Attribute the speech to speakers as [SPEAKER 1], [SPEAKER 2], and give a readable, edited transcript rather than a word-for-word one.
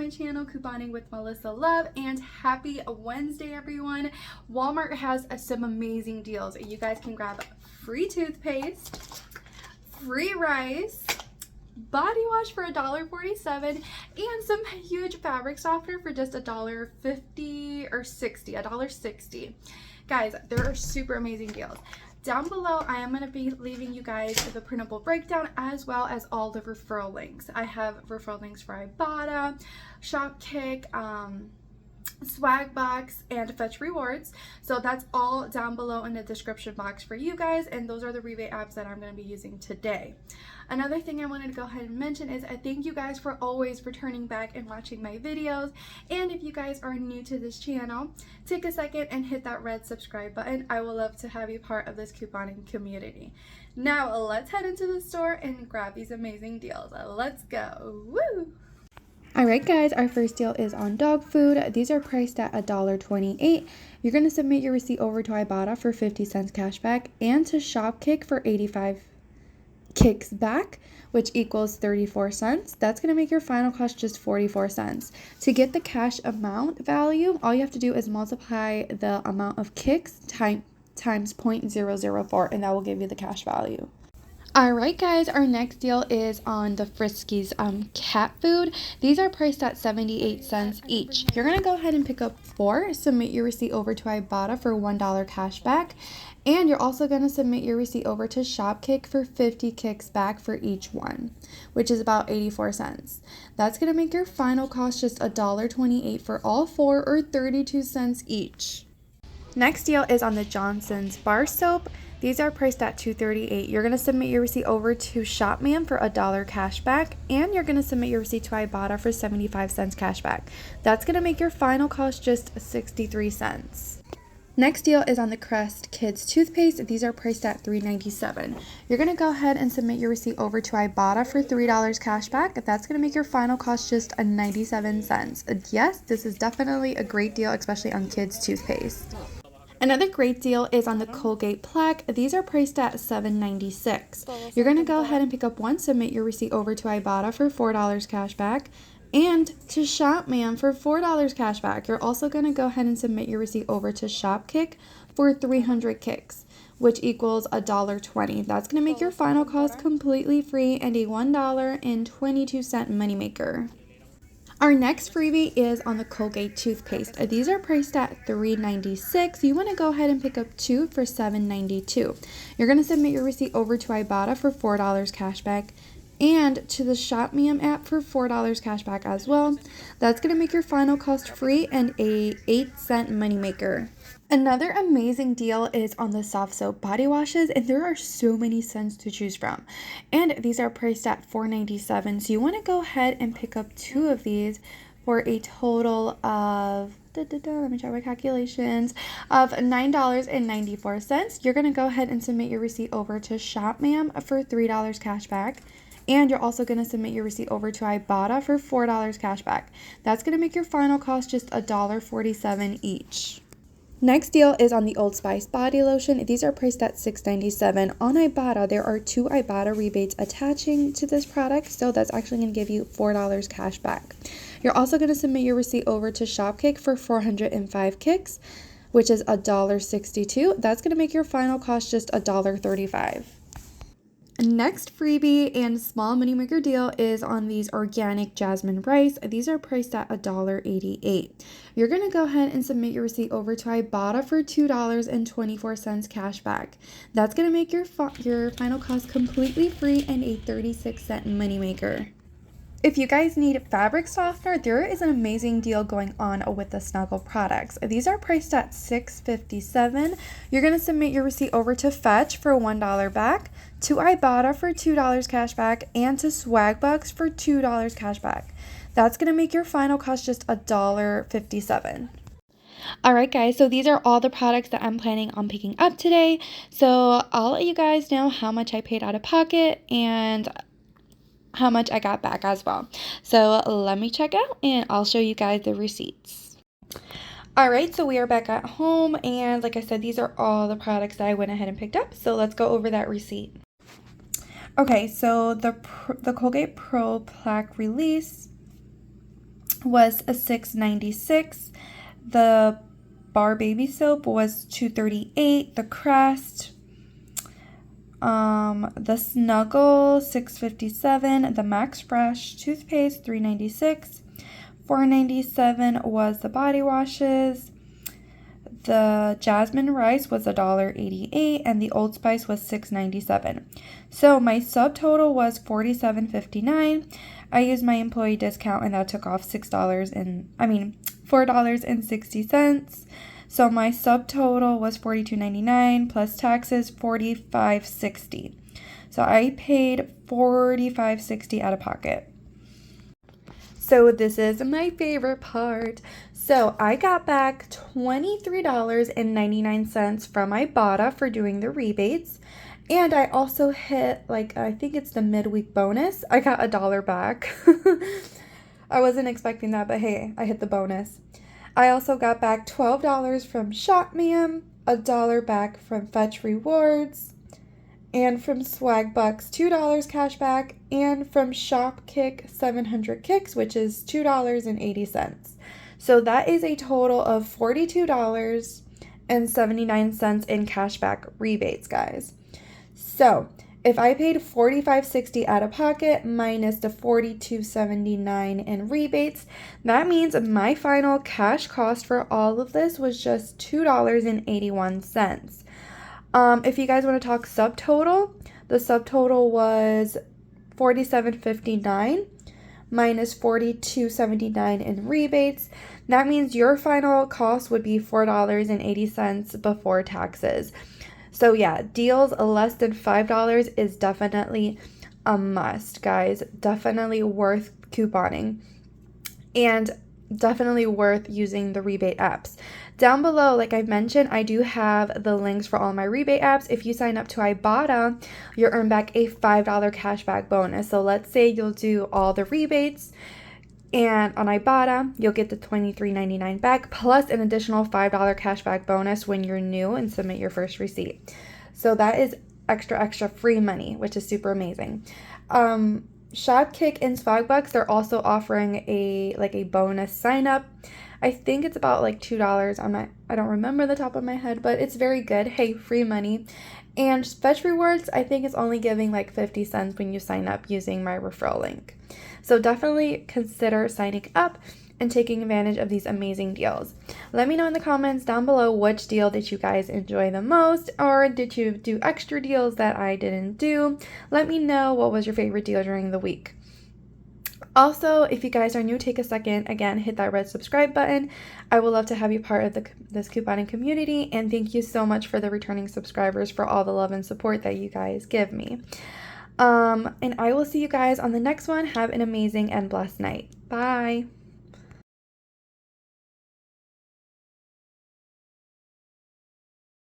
[SPEAKER 1] my channel, Couponing with Melissa Love, and happy Wednesday, everyone. Walmart has some amazing deals. You guys can grab free toothpaste, free rice, body wash for $1.47, and some huge fabric softener for just $1.50 or $1.60. Guys, there are super amazing deals. Down below, I am going to be leaving you guys the printable breakdown as well as all the referral links. I have referral links for Ibotta, Shopkick, Swagbox, and Fetch Rewards. So that's all down below in the description box for you guys, and those are the rebate apps that I'm going to be using today. Another thing I wanted to go ahead and mention is I thank you guys for always returning back and watching my videos. And if you guys are new to this channel, take a second and hit that red subscribe button. I would love to have you part of this couponing community. Now let's head into the store and grab these amazing deals. Let's go. Woo! Alright guys, our first deal is on dog food. These are priced at $1.28. You're going to submit your receipt over to Ibotta for 50 cents cash back and to Shopkick for 85 kicks back, which equals 34 cents. That's going to make your final cost just 44 cents. To get the cash amount value, all you have to do is multiply the amount of kicks times 0.004, and that will give you the cash value. Alright guys, our next deal is on the Friskies cat food. These are priced at 78 cents each. You're going to go ahead and pick up 4, submit your receipt over to Ibotta for $1 cash back, and you're also going to submit your receipt over to Shopkick for 50 kicks back for each one, which is about 84 cents. That's going to make your final cost just $1.28 for all 4, or 32 cents each. Next deal is on the Johnson's bar soap. These are priced at $2.38. You're going to submit your receipt over to Shopman for $1 cash back, and you're going to submit your receipt to Ibotta for 75 cents cash back. That's going to make your final cost just 63 cents. Next deal is on the Crest Kids toothpaste. These are priced at $3.97. You're going to go ahead and submit your receipt over to Ibotta for $3 cash back. That's going to make your final cost just 97 cents. Yes, this is definitely a great deal, especially on kids toothpaste. Another great deal is on the Colgate Plaque. These are priced at $7.96. You're going to go ahead and pick up 1, submit your receipt over to Ibotta for $4 cash back, and to Shopman for $4 cash back. You're also going to go ahead and submit your receipt over to Shopkick for 300 kicks, which equals $1.20. That's going to make your final cost completely free and a $1.22 moneymaker. Our next freebie is on the Colgate toothpaste. These are priced at $3.96. You want to go ahead and pick up 2 for $7.92. You're going to submit your receipt over to Ibotta for $4 cash back and to the Shopman app for $4 cash back as well. That's going to make your final cost free and a 8-cent moneymaker. Another amazing deal is on the soft soap body washes, and there are so many scents to choose from. And these are priced at $4.97. So you want to go ahead and pick up 2 of these for a total of, let me try my calculations, of $9.94. You're going to go ahead and submit your receipt over to Shopman for $3 cash back. And you're also going to submit your receipt over to Ibotta for $4 cash back. That's going to make your final cost just $1.47 each. Next deal is on the Old Spice body lotion. These are priced at $6.97. On Ibotta, there are 2 Ibotta rebates attaching to this product, so that's actually going to give you $4 cash back. You're also going to submit your receipt over to Shopkick for 405 kicks, which is $1.62. That's going to make your final cost just $1.35. Next freebie and small moneymaker deal is on these organic jasmine rice. These are priced at $1.88. You're going to go ahead and submit your receipt over to Ibotta for $2.24 cash back. That's going to make your final cost completely free and a 36-cent moneymaker. If you guys need fabric softener, there is an amazing deal going on with the Snuggle products. These are priced at $6.57. You're going to submit your receipt over to Fetch for $1 back, to Ibotta for $2 cash back, and to Swagbucks for $2 cash back. That's going to make your final cost just $1.57. Alright guys, so these are all the products that I'm planning on picking up today. So I'll let you guys know how much I paid out of pocket and how much I got back as well. So let me check out and I'll show you guys the receipts. Alright, so we are back at home, and like I said, these are all the products that I went ahead and picked up. So let's go over that receipt. Okay, so the Colgate Pro Plaque Release was a $6.96. The bar baby soap was $2.38. The Crest, the Snuggle, $6.57. The Max Fresh toothpaste, $3.96. $4.97 was the body washes. The Jasmine Rice was $1.88, and the Old Spice was $6.97. So my subtotal was $47.59. I used my employee discount, and that took off $4.60. So my subtotal was $42.99 plus taxes, $45.60. So I paid $45.60 out of pocket. So this is my favorite part. So I got back $23.99 from Ibotta for doing the rebates. And I also hit, I think it's the midweek bonus. I got $1 back. I wasn't expecting that, but hey, I hit the bonus. I also got back $12 from ShopMam, $1 back from Fetch Rewards, and from Swag Bucks, $2 cash back, and from Shopkick 700 Kicks, which is $2.80. So that is a total of $42.79 in cashback rebates, guys. So if I paid $45.60 out of pocket minus the $42.79 in rebates, that means my final cash cost for all of this was just $2.81. If you guys want to talk subtotal, the subtotal was $47.59 minus $42.79 in rebates. That means your final cost would be $4.80 before taxes. So yeah, deals less than $5 is definitely a must, guys. Definitely worth couponing and definitely worth using the rebate apps. Down below, like I mentioned, I do have the links for all my rebate apps. If you sign up to Ibotta, you'll earn back a $5 cashback bonus. So let's say you'll do all the rebates, and on Ibotta, you'll get the $23.99 back plus an additional $5 cashback bonus when you're new and submit your first receipt. So that is extra free money, which is super amazing. Shopkick and Swag Bucks, they're also offering a bonus sign up. I think it's about $2. I don't remember the top of my head, but it's very good. Hey, free money. And Fetch Rewards, I think it's only giving 50 cents when you sign up using my referral link. So definitely consider signing up and taking advantage of these amazing deals. Let me know in the comments down below which deal did you guys enjoy the most, or did you do extra deals that I didn't do? Let me know what was your favorite deal during the week. Also, if you guys are new, take a second, again, hit that red subscribe button. I would love to have you part of this couponing community, and thank you so much for the returning subscribers for all the love and support that you guys give me. And I will see you guys on the next one. Have an amazing and blessed night. Bye.